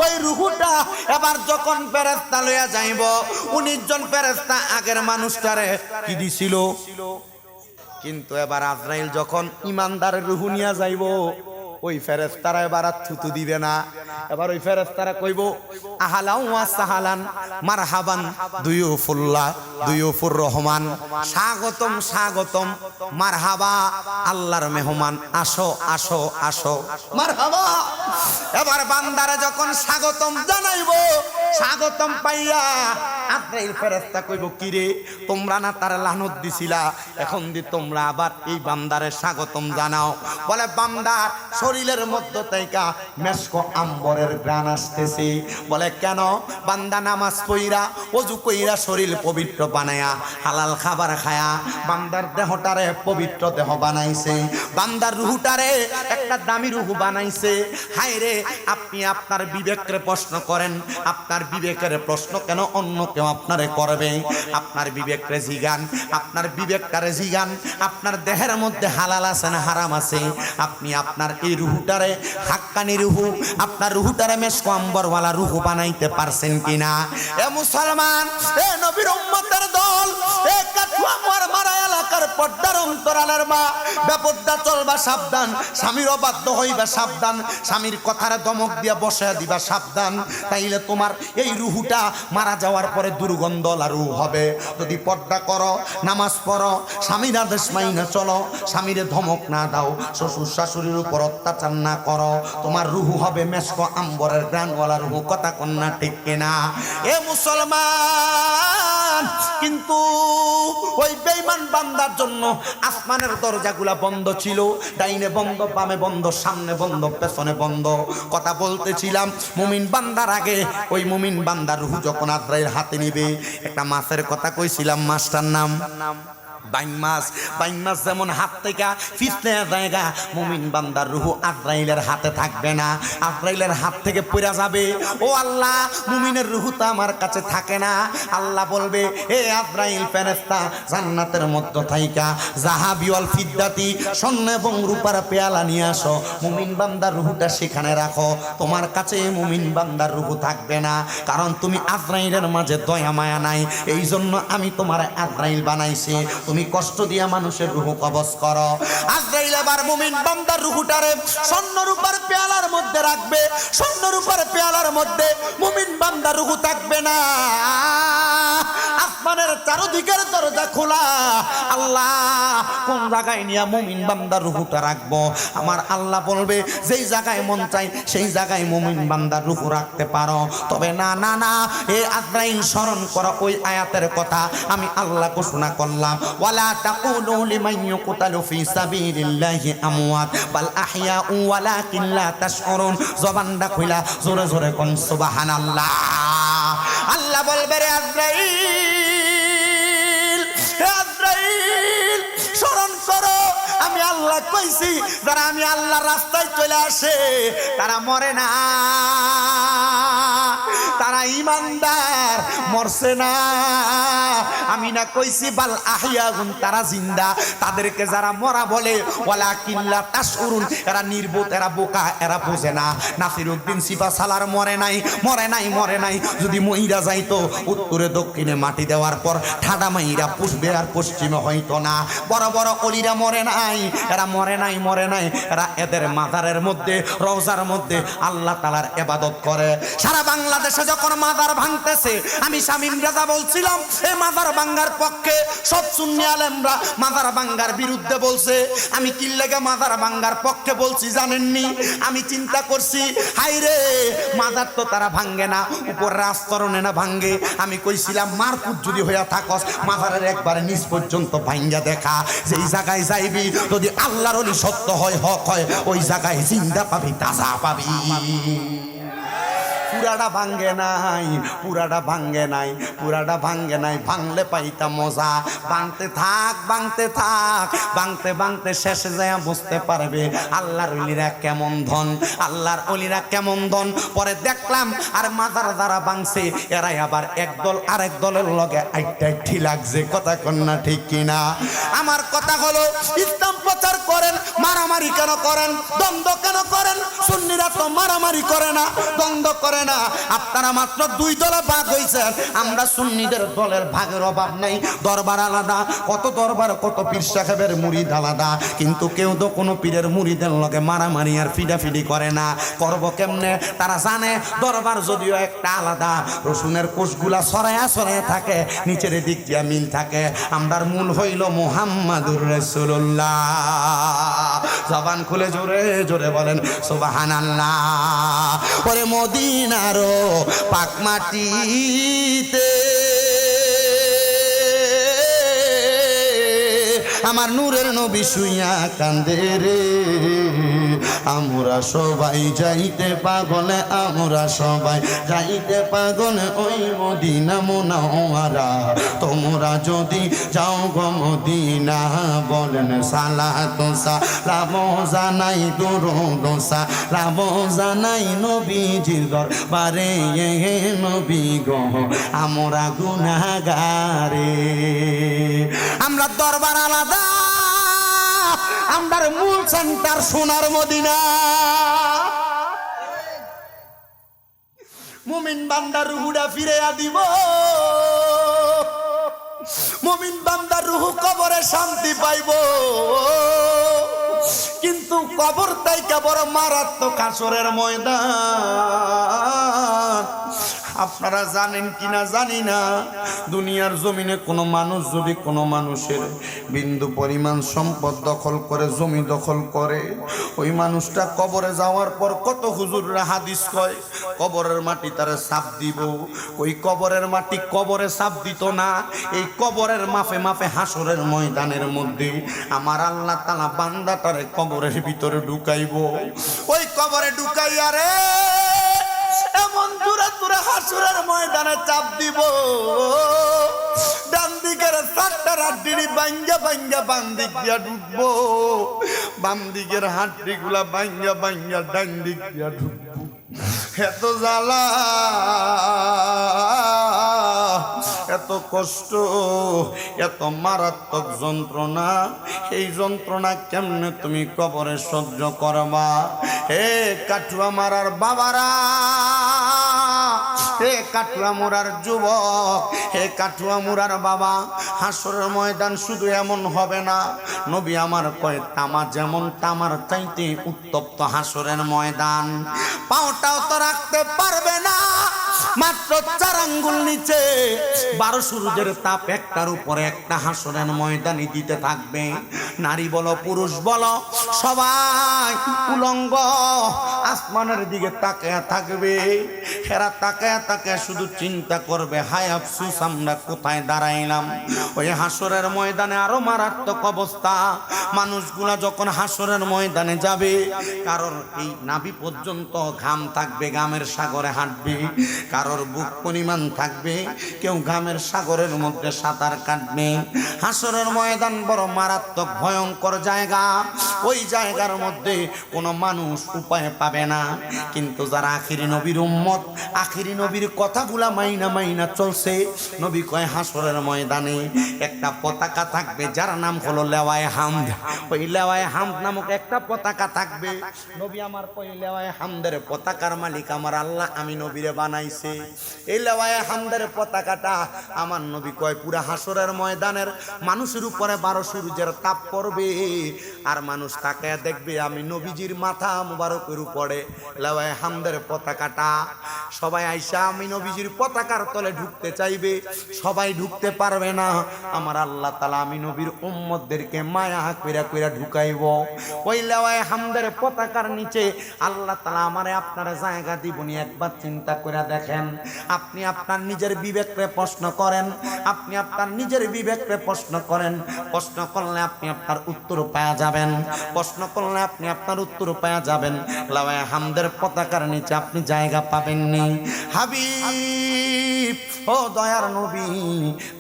ওই রুহুটা এবার যখন ফেরেশতা লইয়া যাইব, 19 জন ফেরেশতা আগের মানুষটারে কি দিছিল, কিন্তু এবার আজরাইল যখন ইমানদারের রুহু নিয়ে যাইব, ওই ফেরেশতারা এবার আর থুতু দিবে না। এবার ওই ফেরেশতারা কইব আহলান ওয়া সাহালান মারহাবান দুয়ুফুল্লাহ দুয়ুফুর রহমান, স্বাগতম স্বাগতম, মারহাবা আল্লাহর মেহমান, আসো আসো আসো, মারহাবা। এবার বান্দারা যখন স্বাগতম জানাইব, স্বাগতম পাইয়া আজরাইল ফেরেশতা কইব কিরে তোমরা না তার লানত দিছিলা, এখন দি তোমরা আবার এই বান্দারে স্বাগতম জানাও। বলে বান্দা শরীরের মধ্য থেকে মেশক আম্বরের ঘ্রাণ আসতেছে। বলে কেন? বান্দা নামাজ পইরা ওযু কইরা শরীর পবিত্র বানায়া হালাল খাবার খায়া বান্দার দেহটারে পবিত্র দেহ বানাইছে, বান্দার রুহুটারে একটা দামি রুহু বানাইছে। হায় রে, আপনি আপনার বিবেককে প্রশ্ন করেন, আপনার বিবেকের প্রশ্ন কেন অন্য কেউ আপনারে করবে? আপনার বিবেকরে জিগান, আপনার বিবেকটারে জিগান, আপনার দেহের মধ্যে হালাল আছে না হারাম আছে? আপনি আপনার এই রুহুটারে হাক্কানি রুহু, আপনার রুহুটারে মেশক আম্বরওয়ালা রুহু বানাইতে পারছেন কিনা? এ মুসলমান, এ নবীর উম্মতের দল, এ কাঠুয়া মারা এলাকার পর্দার অন্তরালের মা, বেপর্দা চলবা সাবধান, স্বামীর অবাধ্য হইবা সাবধান, স্বামীর কথার দমক দিয়া বসে দিবা সাবধান, তাইলে তোমার এই রুহুটা মারা যাওয়ার পরে দুর্গন্ধলা রুহ হবে। যদি পর্দা করো, নামাজ পড়ো, স্বামীর আদেশ মাইনা চলো, স্বামীরে ধমক না দাও, শ্বশুর শাশুড়ির উপর অত্যাচার না করো, তোমার রুহু হবে মেশক আম্বরের গ্রানওয়ালা রুহু। কথা কন্যা ঠিক কিনা? এ মুসলমান, কিন্তু ওই বেঈমান বান্দার জন্য আসমানের দরজাগুলা বন্ধ ছিল, ডাইনে বন্ধ, বামে বন্ধ, সামনে বন্ধ, পেছনে বন্ধ। কথা বলতেছিলাম মুমিন বান্দার আগে, ওই মুমিন বান্দার রুহু যখন আজরাইল হাতে নিবে, একটা মাছের কথা কইছিলাম, মাছটার নাম বাইং মাছ। বাইং মাছ যেমন হাত থেকে ফিসলে জায়গা, মুমিন বান্দার রুহু আজরাইলের হাতে থাকবে না, আজরাইলের হাত থেকে পড়ে যাবে। ও আল্লাহ, মুমিনের রুহু তো আমার কাছে থাকে না। আল্লাহ বলবে, এ আজরাইল ফেরেশতা, জান্নাতের মধ্য থাইকা যাহাবি ওয়াল ফিদ্দাতি, স্বর্ণ এবং রূপার পেয়ালা নিয়ে আসো, মুমিন বান্দার রুহুটা সেখানে রাখো। তোমার কাছে মুমিন বান্দার রুহু থাকবে না, কারণ তুমি আজরাইলের মাঝে দয়া মায়া নাই, এই জন্য আমি তোমার আজরাইল বানাইছি। তুমি কষ্ট দিয়া মানুষের রুহু কবজ করো। আজরাইল এবার মুমিন বান্দার রুহুটারে স্বর্ণ রূপার পেয়ালার মধ্যে রাখবে, স্বর্ণ রূপার পেয়ালার মধ্যে মুমিন বান্দার রুহু থাকবে না। আসমানের চারদিকের দরজা খোলা, আল্লাহ কোন জায়গায় নিয়ে মুমিন বান্দার রুহুটা রাখবো? আমার আল্লাহ বলবে, যেই জায়গায় মন চাই সেই জায়গায় মুমিন বান্দার রুহু রাখতে পারো। তবে না না না, এ আজরাইল স্মরণ করো ওই আয়াতের কথা, আমি আল্লাহ ঘোষণা করলাম, ওয়ালা তাকুলু লিমান ইউকতালু ফি সাবিলিল্লাহি আমওয়াত বাল আহইয়াউ ওয়ালাকিন লা তাশউরুন। জবানটা খুইলা জোরে জোরে কোন সুবহানাল্লাহ। আল্লাহ বলবে, রে আজরাইল, হে আজরাইল, স্মরণ করো আমি আল্লাহ কইছি, যারা আমি আল্লাহর রাস্তায় চলে আসে তারা মরে না। তারা ইমানদার, মরছে না। আমি না কইছি বাল আহিয়াগুন, তারা জিন্দা। তাদেরকে যারা মরা বলে ওয়ালাকিন লা তাশউরুন, এরা নির্বোধ, এরা বোকা, এরা বোঝে না। নাসিরউদ্দিন সিফা সালার মরে নাই, মরে নাই, মরে নাই। যদি মইরা যাইতো উত্তরে দক্ষিণে মাটি দেওয়ার পর ঠাডা মাইরা পুষবে, আর পশ্চিমে হইতো না। বড় বড় অলিরা মরে নাই, এরা মরে নাই, মরে নাই। এরা এদের মাজারের মধ্যে, রওজার মধ্যে আল্লাহ তাআলার ইবাদত করে। সারা বাংলাদেশে যখন মাজার ভাঙতেছে, আমি শামীম রাজা বলছিলাম এই মাজার ভাঙার পক্ষে। সব সুন্নি আলেমরা মাজার ভাঙার বিরুদ্ধে বলছে। আমি কি লাগা মাজার ভাঙার পক্ষে বলছি জানেননি? আমি চিন্তা করছি, হাই রে, মাজার তো তারা ভাঙ্গে না, উপরের আস্তরণে না ভাঙ্গে। আমি কইছিলাম মারকুট যদি হইয়া থাকস, মাজারের একবারে নিচ পর্যন্ত ভাঙ্গা দেখা। যেই জায়গায় যাইবি, যদি আল্লাহর ওলি সত্য হয়, হক হয়, ওই জায়গায় জিন্দা পাবি, তাজা পাবি। পুরাটা ভাঙ্গে নাই, পুরাটা ভাঙ্গে নাই, পুরাটা ভাঙ্গে নাই। ভাঙলে পাইতা মজা। ভাঙতে থাক, ভাঙতে থাক, ভাঙতে ভাঙতে শেষে যায় বুঝতে পারবে আল্লাহর ওলিরা কেমন ধন, আল্লাহর ওলিরা কেমন ধন। পরে দেখলাম আর মাজার দ্বারা ভাঙছে, এরাই আবার একদল আরেক দলের লগে আইটি লাগছে। কথা কন্যা ঠিক কিনা? আমার কথা হলো, ইসলাম প্রচার করেন, মারামারি কেন করেন? দ্বন্দ্ব কেন করেন? সুন্নিরা তো মারামারি করে না, দ্বন্দ্ব করে না। আপনারা মাত্র দুই দলে ভাগ হইছেন। আমরা সুন্নিদের দলের ভাগের অভাব নাই। দরবার আলাদা, কত দরবার, কত পীর সাহেবের মুরিদ আলাদা। কিন্তু কেউ তো কোনো পীরের মুরিদের লগে মারামারি আর ফিডাফিডি করে না। করব কেমনে? তারা জানে দরবার যদিও একটা আলাদা, রসুনের কোষগুলা সরায়া সরায়া থাকে, নিচের দিক দিয়া মিল থাকে। আমরার মূল হইল মুহাম্মাদুর রাসূলুল্লাহ। জবান খুলে জোরে জোরে বলেন সুবহানাল্লাহ। ওরে মদিনারো পাক মাটিতে আমার নূরের নবী শুইয়া কান্দে রে। আমরা সবাই যাইতে পাগলে, আমরা সবাই যাইতে পাগলে ওই মদিনা মুনাওয়ারা। তোমরা যদি যাও গো মদিনা, বলেন সালাত সালাম জানাই, দুরূদ সালাম জানাই নবীজির দরবারে। নবী গো আমরা গুনাহগারে। আমরা দরবার আলাদা, আমরার মূল সেন্টার সোনার মদিনা। মুমিন বান্দার রুহুটা ফিরাইয়া দিব। মুমিন বান্দার রুহু কবরে শান্তি পাইব। কিন্তু কবর তাইকা বড় মারাত্মক হাসরের ময়দান। আপনারা জানেন কিনা জানি না, দুনিয়ার জমিনে কোনো মানুষ যদি কোনো মানুষের বিন্দু পরিমাণ সম্পদ দখল করে, জমি দখল করে, ওই মানুষটা কবরে যাওয়ার পর কত হুজুররা হাদিস কয় কবরের মাটি তারে সাপ দিব। ওই কবরের মাটি কবরে সাপ দিত না, এই কবরের মাফে মাফে হাসরের ময়দানের মধ্যে আমার আল্লাহ তাআলা বান্দাটারে কবরের ভিতরে ঢুকাইব। ওই কবরে ঢুকাইয়া রে এমন জোরে জোরে হাসরের ময়দানে চাপ দিব, ডান দিকের চারটা হাড্ডি ভাঙ্গা ভাঙ্গা বাম দিক দিয়া ঢুকবো, বাম দিকের হাড্ডি গুলা ভাঙ্গা ভাঙ্গা ডান দিক দিয়া ঢুকবো। এত জ্বালা, এত কষ্ট, এত মারাত্মক যন্ত্রণা। এই যন্ত্রণা কেমনে তুমি কবরে সহ্য করবা? হে কাঠুয়া মারার বাবারা, হে কাঠুয়া মোড়ার যুবক, হে কাঠুয়া মোড়ার বাবা, হাসরের ময়দান শুধু এমন হবে না। নবী আমার কয় তামা যেমন তামার চাইতে উত্তপ্ত হাসরের ময়দান। পাওটাও তো রাখতে পারবে না, মাত্র 4 আঙ্গুল নিচে 12 সূর্যের তাপ একটার উপরে একটা হাসরের ময়দানে দিতে থাকবে। নারী বলো পুরুষ বলো সবাই উলঙ্গ আসমানের দিকে তাকায়া থাকবে। এরা তাকায়া তাকায়া শুধু চিন্তা করবে, হায় আফসোস আমরা কোথায় দাঁড়াইলাম। ওই হাসরের ময়দানে আরো মারাত্মক অবস্থা। মানুষগুলা যখন হাসরের ময়দানে যাবে, কারণ এই নাভি পর্যন্ত ঘাম থাকবে, ঘামের সাগরে হাঁটবে। কারণ কারোর বুক পরিমাণ থাকবে, কেউ ঘামের সাগরের মধ্যে সাঁতার কাটবে। হাসরের ময়দান বড় মারাত্মক ভয়ঙ্কর জায়গা। ওই জায়গার মধ্যে কোনো মানুষ উপায় পাবে না। কিন্তু যারা আখিরি নবীর উম্মত, আখিরি নবীর কথাগুলা মাইনা চলছে, নবী কয় হাসরের ময়দানে একটা পতাকা থাকবে যার নাম হলো লেওয়ায়ে হামদ। ওই লেওয়ায়ে হামদ নামক একটা পতাকা থাকবে। নবী আমার কই লেওয়ায়ে হামদের পতাকার মালিক আমার আল্লাহ, আমি নবীরে বানাইছে। এই লেওয়ায়ে হামদের পতাকাটা আমার নবী কয় পুরা হাসরের ময়দানের মানুষের উপরে 12 সূর্যের তাপ পড়বে, আর মানুষ তাকায় দেখবে আমি নবীজির মাথা মুবারকের উপরে লেওয়ায়ে হামদের পতাকাটা। সবাই আইসা আমি নবীজির পতাকার তলে ঢুকতে চাইবে, সবাই ঢুকতে পারবে না। আমার আল্লাহ তাআলা আমি নবীর উম্মতদেরকে মায়া কইরা কইরা ঢুকাইব। ওই লেওয়ায়ে হামদের পতাকার নিচে আল্লাহ তাআলা আমারে আপনার জায়গা দিবনি। একবার চিন্তা করে দেখেন। আপনি আপনার নিজের বিবেককে প্রশ্ন করেন, আপনি আপনার নিজের বিবেককে প্রশ্ন করেন। প্রশ্ন করলে আপনি আপনার উত্তর পাওয়া যাবেন, প্রশ্ন করলে আপনি আপনার উত্তর পাওয়া যাবেন। লেওয়ায়ে হামদের পতাকার নিচে আপনি জায়গা পাবেননি। হাবিব ও দয়ার নবী,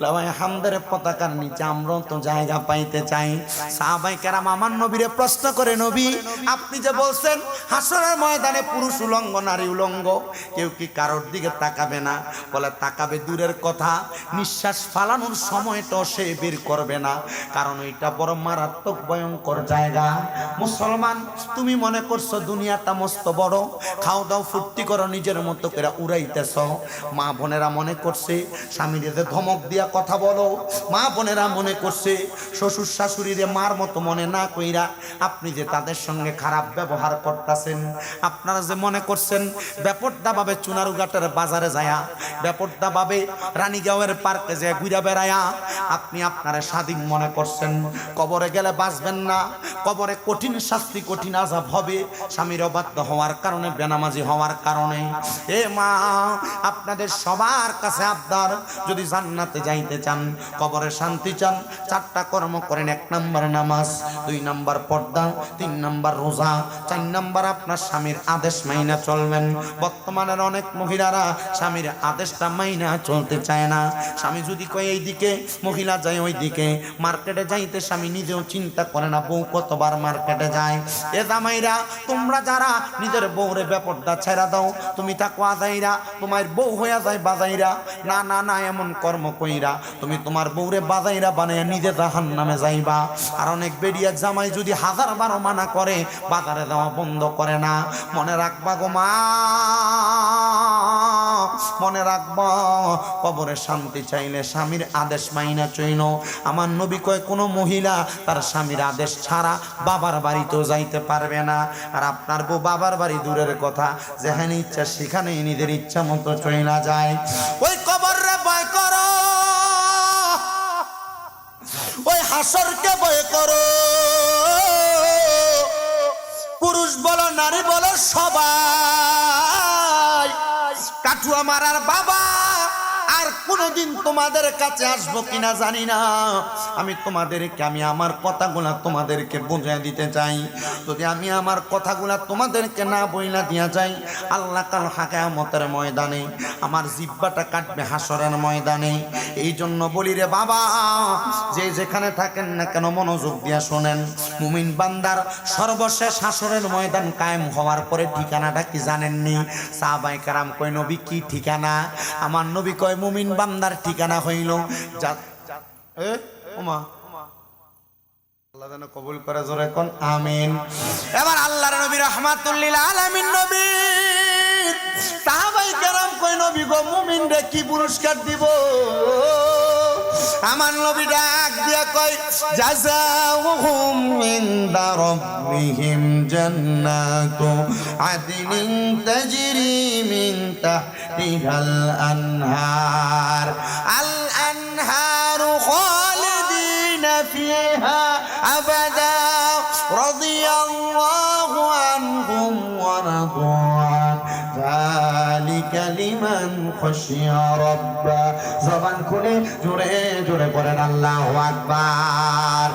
লেওয়ায়ে হামদের পতাকার নিচে আমরা তো জায়গা পাইতে চাই। সাহাবায়ে কেরাম আমার নবীরে প্রশ্ন করে, নবী আপনি যে বলছেন হাসরের ময়দানে পুরুষ উলঙ্গ নারী উলঙ্গ, কেউ কি কারোর দিকে তাকাবে না? বলে তাকাবে দূরের কথা, নিঃশ্বাস ফালানোর সময়টাও সে বের করবে না, কারণ এটা বড় মারাত্মক ভয়ঙ্কর জায়গা। মুসলমান তুমি মনে করছো দুনিয়াটা মস্ত বড়, খাও দাও ফুর্তি করো, নিজের মতো করে উড়াইতেছ। মা বোনেরা মনে করছে স্বামীরে ধমক দিয়া কথা বলো, মা বোনেরা মনে করছে শ্বশুর শাশুড়িরে মার মতো মনে না কইরা আপনি যে তাদের সঙ্গে খারাপ ব্যবহার করতেছেন। আপনারা যে মনে করছেন ব্যাপারটা ভাবে চুনারুঘাটের বাজারে যায়া, ব্যাপারটা ভাবে রানীগাঁওয়ের পার্কে যে ঘুরা বেড়ায়া আপনি আপনারা স্বাধীন মনে করছেন। কবরে গেলে বাঁচবেন না, কবরে কঠিন শাস্তি কঠিন আযাব হবে স্বামীর অবাধ্য হওয়ার কারণে, বেনামাজি হওয়ার কারণে। এ মা আপনাদের সবার কাছে আবদার, যদি জান্নাতে যাইতে চান, কবরে শান্তি চান, 4টা কর্ম করেন। 1 নাম্বার নামাজ, 2 নাম্বার পর্দা, 3 নাম্বার রোজা, 4 নাম্বার আপনার স্বামীর আদেশ মাইনা চলবেন। বর্তমানের অনেক মহিলারা স্বামীর আদেশটা মাইনা চলতে চায় না। স্বামী যদি কয় এই দিকে, মহিলা যায় ওই দিকে। মার্কেটে যাইতে স্বামী নিজেও চিন্তা করে না বউ কতবার মার্কেটে যায়। এ জামাইরা তোমরা যারা নিজের বউরে বেপরদা ছেড়া দাও, তুমি থাকো আজাইরা, তোমার বউ হইয়া যায় বাজাইরা। না না না, এমন কর্ম কইরা তুমি তোমার বউরে বাজাইরা বানাইয়া নিজে জাহান্নামে যাইবা। আর অনেক বেরিয়া জামাই যদি 1000বার মানা করে বাজারে যাওয়া বন্ধ করে না। মনে রাখবা গো মা, মনে রাখবা, কবরে শান্তি চাইলে স্বামীর আদেশ মাইনা চইন। আমার নবী কয় কোনো মহিলা তার স্বামীর আদেশ ছাড়া বাবার বাড়িতেও যাইতে পারবে না। আর আপনার বউ বাবার বাড়ি দূরের কথা, যেখানে ইচ্ছা সেখানেই নিজের ইচ্ছা মতো চইলা যায়। ওই কবরে ভয় করো, ওই হাসরকে ভয় করো। পুরুষ বলো নারী বলো সবাই কাঠুয়া মারার বাবা আর কোনোদিন তোমাদের কাছে আসবো কিনা জানি না। আমি তোমাদেরকে আমি আমার কথাগুলা তোমাদেরকে বুঝিয়ে দিতে চাই। যদি আমি আমার কথাগুলা তোমাদেরকে না বইলা দিয়া যাই, আল্লাহ কাল কিয়ামতের ময়দানে আমার জিহ্বাটা কাটবে হাসরের ময়দানে। এই জন্য বলি রে বাবা, যে যেখানে থাকেন না কেন মনোযোগ দিয়া শোনেন। মুমিন বান্দার সর্বশেষ হাসরের ময়দান কায়েম হওয়ার পরে ঠিকানাটা কি জানেননি? সাহাবায়ে কেরাম কয় নবী কি ঠিকানা? আমার নবী কয় মুমিন বান্দার ঠিকানা হইল ওমা আল্লাহ যেন কবুল করে, জোরে কোন আমিন। এবার আল্লাহর নবী রাহমাতুল লিল আলামিন নবী, সাহাবায়ে কেরাম কয় নবী গো মুমিন রে কি পুরস্কার দিব? আমার নবী ডাক দিয়া কয় জাযাউহুম ইনদা রাব্বিহিম জান্নাতু আদনিন তাজরি মিন তাহতিহাল আনহার, আল আনহারু খালিদিনা ফিহা আবাদা রাদিয়াল্লাহু আনহুম ওয়া রাদু আন যালিকা লিমান খশিয়া রাব্বা। জবান খুলে জোরে জোরে পড়েন আল্লাহু আকবার।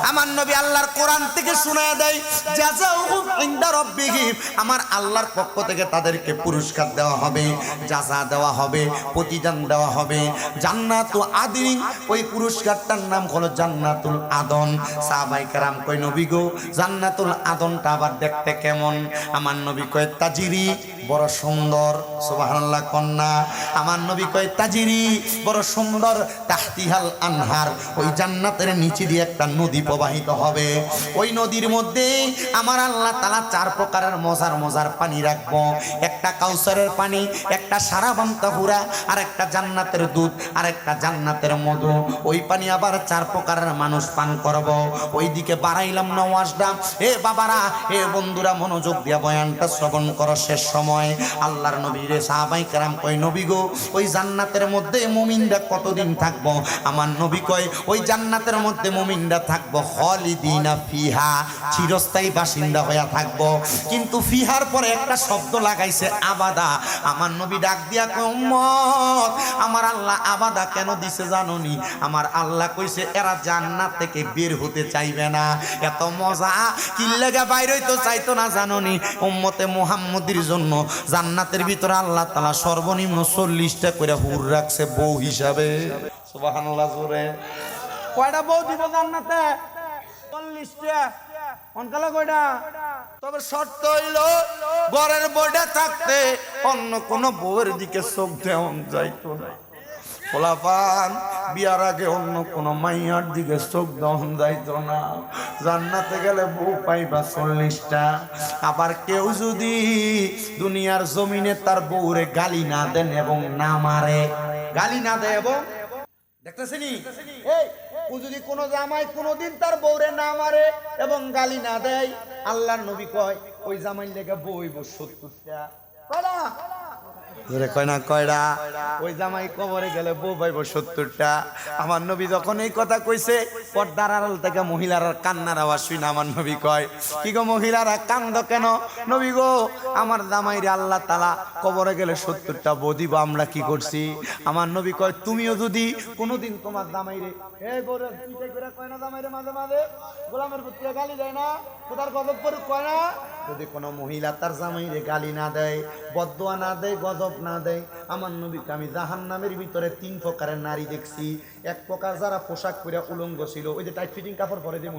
আমার নবী আল্লাহর কোরআন থেকে শোনায় দেয়, জাযাউহুম ইনদা রাব্বিহিম, আমার আল্লাহর পক্ষ থেকে তাদেরকে পুরস্কার দেওয়া হবে, জাযা দেওয়া হবে, প্রতিদান দেওয়া হবে। জান্নাতুল আদন, ওই পুরস্কারটার নাম হলো জান্নাতুল আদন। সাহাবায়ে কেরাম কয়, নবী গো, জান্নাতুল আদনটা আবার দেখতে কেমন? আমার নবী কয়, তাজিরি, বড় সুন্দর। সুবহানাল্লাহ কন্যা। আমার নবী কয়, তাজিরি, বড় সুন্দর, তাহতিহাল আনহার, ওই জান্নাতের নিচে দিয়ে একটা নদী প্রবাহিত হবে। ওই নদীর মধ্যে আমার আল্লাহ তাআলা 4 প্রকারের মজার মজার পানি রাখবো। একটা কাউসারের পানি, একটা সারাবান তাহুরা, আর একটা জান্নাতের দুধ, আর একটা জান্নাতের মধু। ওই পানি আবার 4 প্রকারের মানুষ পান করব। ওইদিকে বাড়াইলাম না ওয়াজটা। হে বাবারা, হে বন্ধুরা, মনোযোগ দিয়া বয়ানটা শ্রবণ করো। শেষ সময় আল্লাহর নবী রে সাহাবায়ে কেরাম কয়, নবী গো, ওই জান্নাতের মধ্যে মুমিনরা কতদিন থাকবো? আমার নবী কয়, ওই জান্নাতের মধ্যে মুমিনরা থাকবো খালিদিনা ফিহা, চিরস্থায়ী বাসিন্দা হয়ে থাকবো। কিন্তু ফিহার পরে একটা শব্দ লাগাইছে, আবাদা। আমার নবী ডাক দিয়া কয়, উম্মত, আমার আল্লাহ আবাদা কেন দিছে জানোনি? আমার আল্লাহ কইছে, এরা জান্নাত থেকে বের হতে চাইবে না। এত মজা, কি লাগা বাইর হইতে চাইতো না জানোনি? উম্মতে মুহাম্মদীর জন্য জান্নাতের ভিতরে আল্লাহ তাআলা সর্বনিম্ন 40টা করে হুর রাখছে বউ হিসাবে। সুবহানাল্লাহ। জোরে কয়টা বউ দিব জান্নাতে? 40টা। অনকালা কয়টা? তবে শর্ত হইল, ঘরের বউটা থাকতে অন্য কোন বউয়ের দিকে চোখ দেওয়া যাইতো না। পোলাপান বিয়ার আগে অন্য কোন মাইয়ার দিকে চোখ দেওয়া যাইতো না। জান্নাতে গেলে বউ পাইবা 40টা। আবার কেউ যদি দুনিয়ার জমিনে তার বউরে গালি না দেন এবং না মারে, গালি না দেয় এবং দেখতেছেনি, এই ও যদি কোন জামাই কোনদিন তার বউরে না মারে এবং গালি না দেয়, আল্লাহর নবী কয়, ওই জামাই লেগে বইব 70টা। কয়টা? কয় না কয়টা? ওই জামাই কবরে গেলে বউ পাইব 70টা। আমার নবী যখন এই কথা কইছে, পর্দার আড়াল থেকে মহিলারা কান্নার আওয়াজ শুনে আমার নবী কয়, কি গো মহিলারা কান্দ কেন? নবী গো, আমার জামাইরে আল্লাহ তাআলা কবরে গেলে 70টা বউ দিব, আমরা কি করছি? আমার নবী কয়, তুমিও যদি কোনোদিন তোমার জামাইরে, এই বউরে পিটাই করে কয় না জামাইরে মাঝে মাঝে গোলামের পুত্রে গালি দেয় না, খোদার গজব করে কয় না? যদি কোনো মহিলা তার জামাইরে গালি না দেয়, বদদোয়া না দেয়, গজব না দেয়, আমার নবীকে আমি জাহান্নামের ভিতরে 3 প্রকারের নারী দেখছি। এক প্রকার যারা পোশাক পরে উলঙ্গ ছিল, ওই যে টাইট ফিটিং কাপড় পরে যে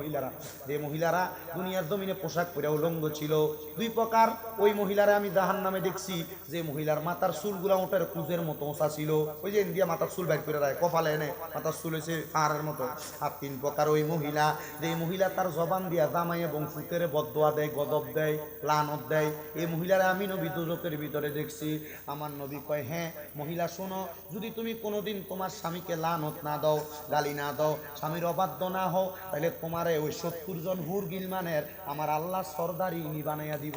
মহিলারা দুনিয়ার জমিনে পোশাক পরে উলঙ্গ ছিল। 2 প্রকার ওই মহিলারা আমি জাহান্নামে দেখছি, যে মহিলার মাথার চুলগুলা ওটার কুজের মতো ওঁচা ছিল, ওই যে ইন্ডিয়া মাথার চুল বাইর করে রায়, কপালে এনে মাথার চুল হয়েছে পাহাড়ের মতো। আর 3 প্রকার ওই মহিলা, যে মহিলা তার জবান দিয়া জামাই এবং ফুতের বদদোয়া দেয়, গজব দেয়, লানত দেয়, এই মহিলারা আমি নবী দোজখের ভিতরে দেখছি। আমার নবী কয়, হ্যাঁ মহিলা শোনো, যদি তুমি কোনোদিন তোমার স্বামীকে লানত না দাও, গালি না দাও, স্বামীর অবাধ্য না হও, তাহলে তোমারে ওই 70 জন হুর গিলমানের আমার আল্লাহ সরদারি বানাইয়া দিব।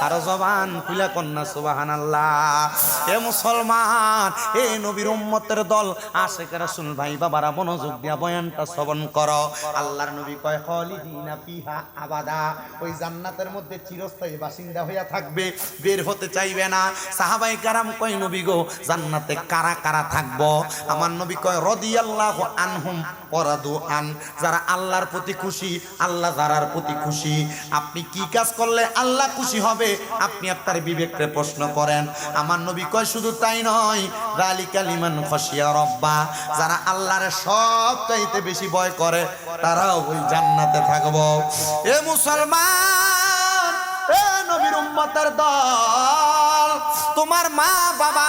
আর জবান খুলা কন্যা সুবহানাল্লাহ। এ মুসলমান, এ নবীর উম্মতের দল, আশিক রাসূল ভাই বাবারা, মনোযোগ দিয়া বয়ানটা শ্রবণ করো। আল্লাহর নবী কয়, খালিদিনা ফিহা আবাদা, ওই জান্নাতের মধ্যে চিরস্থায়ী বাসিন্দা হইয়া থাকবে, বের হতে চাইবে না। সাহাবায়ে কেরাম কয়, নবী গো, জান্নাতে কারা কারা থাকবো? আমার নবী কয়, রাদিয়াল্লাহু আনহুম ওয়া রাদু আন, যারা আল্লাহর প্রতি খুশি, আল্লাহ যারার প্রতি খুশি। আপনি কি কাজ করলে আল্লাহ খুশি হবে, আপনি আপনার বিবেককে প্রশ্ন করেন। আমার নবী কয়, শুধু তাই নয়, যালিকা লিমান খাশিয়া রাব্বা, যারা আল্লাহর সবচাইতে বেশি ভয় করে, তারাও ওই জান্নাতে থাকবো। এ মুসলমান, এ নবীর উম্মতের দল, তোমার মা বাবা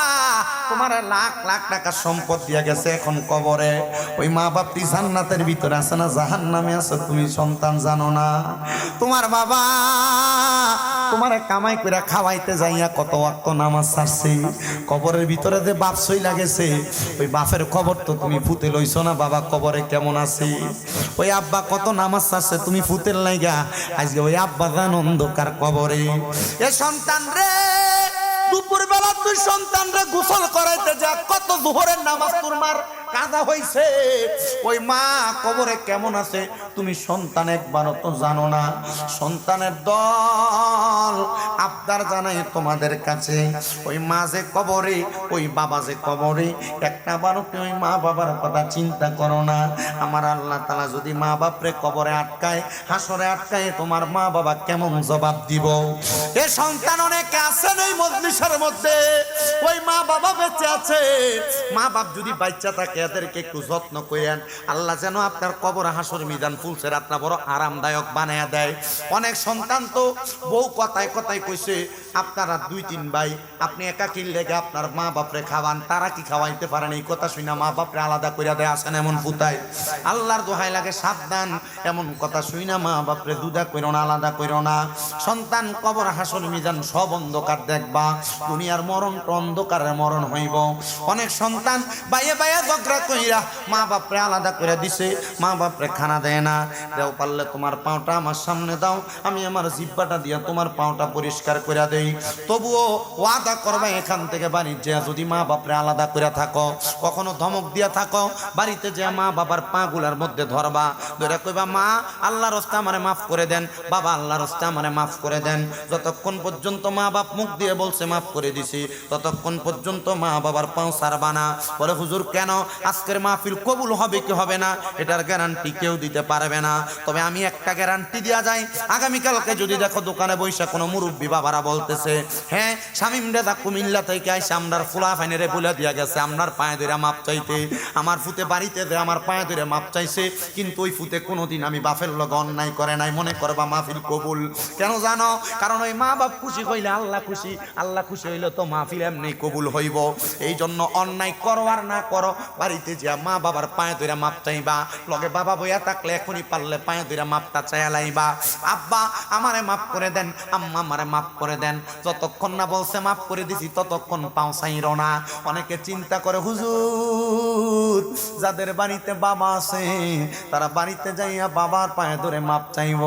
তোমার লাখ লাখ টাকা সম্পদ দিয়া গেছে, এখন কবরে। ওই মা বাপটি জান্নাতের ভিতরে আছে না জাহান্নামে আছে, তুমি সন্তান জানো না? তোমার বাবা তোমার কামাই করে খাওয়াইতে যাইয়া কত ওয়াক্ত নামাজ ছাড়ছে, কবরের ভিতরে যে বাপ সই লাগেছে, ওই বাপের খবর তো তুমি ফুতে লইছো না, বাবা কবরে কেমন আছে? ওই আব্বা কত নামাজ ছাড়ছে, তুমি ফুতের লাইগা আজকে ওই আব্বা জান অন্ধকার কবরে। এ সন্তান রে, দুপুর বেলা তুই সন্তান রে গোসল করাইতে যা, কত জোহরের নামাজ তোমার কাজা হইছে, ওই মা কবরে কেমন আছে তুমি সন্তান একবারও তো জানো না। সন্তানের দল আবদার জানাই তোমাদের কাছে, ওই মা যে কবরে, ওই বাবা যে কবরে, একটা বারো ওই মা বাবার কথা চিন্তা করো না। আমার আল্লাহ তাআলা যদি মা বাপরে কবরে আটকায়, হাসরে আটকায়, তোমার মা বাবা কেমন জবাব দিব? এ সন্তান অনেকে আছেন এই মজলিসের মধ্যে, ওই মা বাবা বেঁচে আছে, মা বাপ যদি বাচ্চা থাকে এদেরকে একটু যত্ন করেন, আল্লাহ যেন আপনার কবর হাসর মিজান ফুলসের আপনার বড় আরামদায়ক বানায়া দেয়। অনেক সন্তান তো বউ কথায় কথায় কইছে আপনারা 2-3 ভাই, আপনি একাকির লেগে আপনার মা বাপরে খাওয়ান, তারা কি খাওয়াইতে পারেন? এই কথা শুনে মা বাপরে আলাদা কইরা দেয়, আসেন এমন পুতায়। আল্লাহর দোহাই লাগে সাবধান, এমন কথা শুনে মা বাপরে দুদা কইরো না, আলাদা কইরো না। সন্তান কবর হাসর মিজান সব অন্ধকার দেখবা, দুনিয়ার মরণ তো অন্ধকারের মরণ হইব। অনেক সন্তান বাইয়ে বাইয়ে ঝগড়া কইরা মা বাপরে আলাদা করে দিছে, মা বাপরে খানা দেয় না। দেও পারলে তোমার পাওটা আমার সামনে দাও, আমি আমার জিব্বাটা দিয়া তোমার পাওটা পরিষ্কার করে দেই। তবুও ওয়াদা করবা এখান থেকে বাড়ি যে যদি মা বাপরে আলাদা করে থাকো, কখনো ধমক দিয়া থাকো, বাড়িতে যে মা বাবার পা গুলার মধ্যে ধরবা, ধরে কইবা মা আল্লাহর রাস্তা আমারে মাফ করে দেন, বাবা আল্লাহর রাস্তা আমারে মাফ করে দেন। যতক্ষণ পর্যন্ত মা বাপ মুখ দিয়ে বলছে মাফ করে দিছি, ততক্ষণ পর্যন্ত মা বাবার পাও ছাড়বা না। বলে হুজুর কেন? আজকের মাহফিল কবুল হবে কি হবে না এটার গ্যারান্টি কেউ দিতে পারবে না, তবে আমি একটা গ্যারান্টি দেওয়া যায়, আগামীকালকে যদি দেখো দোকানে বৈশা কোনো মুরব্বী বাবারা বলতেছে হ্যাঁ শামিম রেজা কুমিল্লা থেকে আইসা আমরার ফুলা ফাইনারে বলে দিয়া গেছে আপনার পায়ে ধরে মাপ চাইতে, আমার ফুতে বাড়িতে আমার পায়ে ধরে মাপ চাইছে, কিন্তু ওই ফুতে কোনোদিন আমি বাপের লগে অন্যায় করে নাই, মনে করবা মাহফিল কবুল। কেন জানো? কারণ ওই মা বাপ খুশি হইলে আল্লাহ খুশি, আল্লাহ খুশি হইলে তো মাহফিল এমনি কবুল হইব। এই জন্য অন্যায় করো আর না করো, বাড়িতে যে মা বাবার পায়ে ধরে মাপ চাইবা, লগে বাবা বইয়া থাকলে এখনই পারলে পায়ে ধরে মাপটা চাইয়া লাইবা, আব্বা আমারে মাফ করে দেন, আম্মা আমারে মাফ করে দেন। যতক্ষণ না বলছে মাফ করে দিছি ততক্ষণ পাও চাইরো না। অনেকে চিন্তা করে হুজুর যাদের বাড়িতে বাবা আছে তারা বাড়িতে যাইয়া বাবার পায়ে ধরে মাপ চাইব,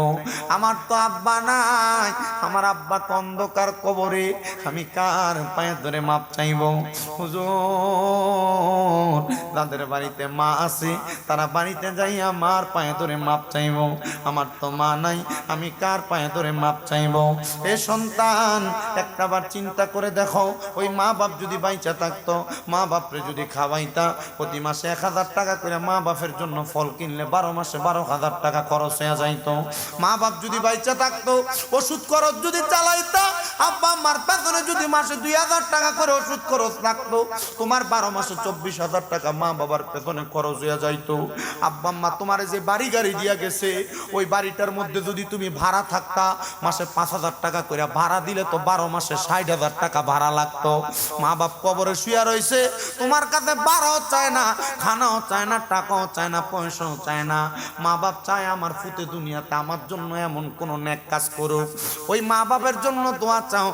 আমার তো আব্বা নাই, আমার আব্বা অন্ধকার কবরে, আমি কার পায়ে ধরে মাপ চাইব? হুজুর যাদের বাড়িতে মা আছে তারা বাড়িতে যাইয়া মার পায়ে ধরে মাপ চাইব, আমার তো মা নাই, আমি কার পায়ে ধরে মাপ চাইব? এ সন্তান একটাবার চিন্তা করে দেখো, ওই মা বাপ যদি বাইচা থাকতো, মা বাপরে যদি খাওয়াইতা, প্রতি মাসে 1000 টাকা করে মা বাপের জন্য ফল কিনলে 12 মাসে 12,000 টাকা খরচ হয়ে যাইতো। মা বাপ যদি বাইচা থাকতো, ওষুধ খরচ যদি চালাইতা, আব্বা আমার পেছনে যদি মাসে 2000 টাকা করে ওষুধ খরচ লাগতো, তোমার 12 মাসে 24,000 টাকা মা বাবার পেছনে খরচ হয়ে যাইতো। আব্বা আম্মা তোমার যে বাড়ি গাড়ি দিয়া গেছে, ওই বাড়িটার মধ্যে যদি তুমি ভাড়া থাকতা, মাসে 5,000 টাকা করে ভাড়া দিলে তো 12 মাসে 60,000 টাকা ভাড়া লাগতো। মা বাপ কবরে শুয়া রয়েছে, তোমার কাছে ভাড়াও চায় না, খানাও চায় না, টাকাও চায় না, পয়সাও চায় না। মা বাপ চায় আমার ফুতে দুনিয়াতে আমার জন্য এমন কোন নেক কাজ করুক, ওই মা বাপের জন্য দোয়া চাও।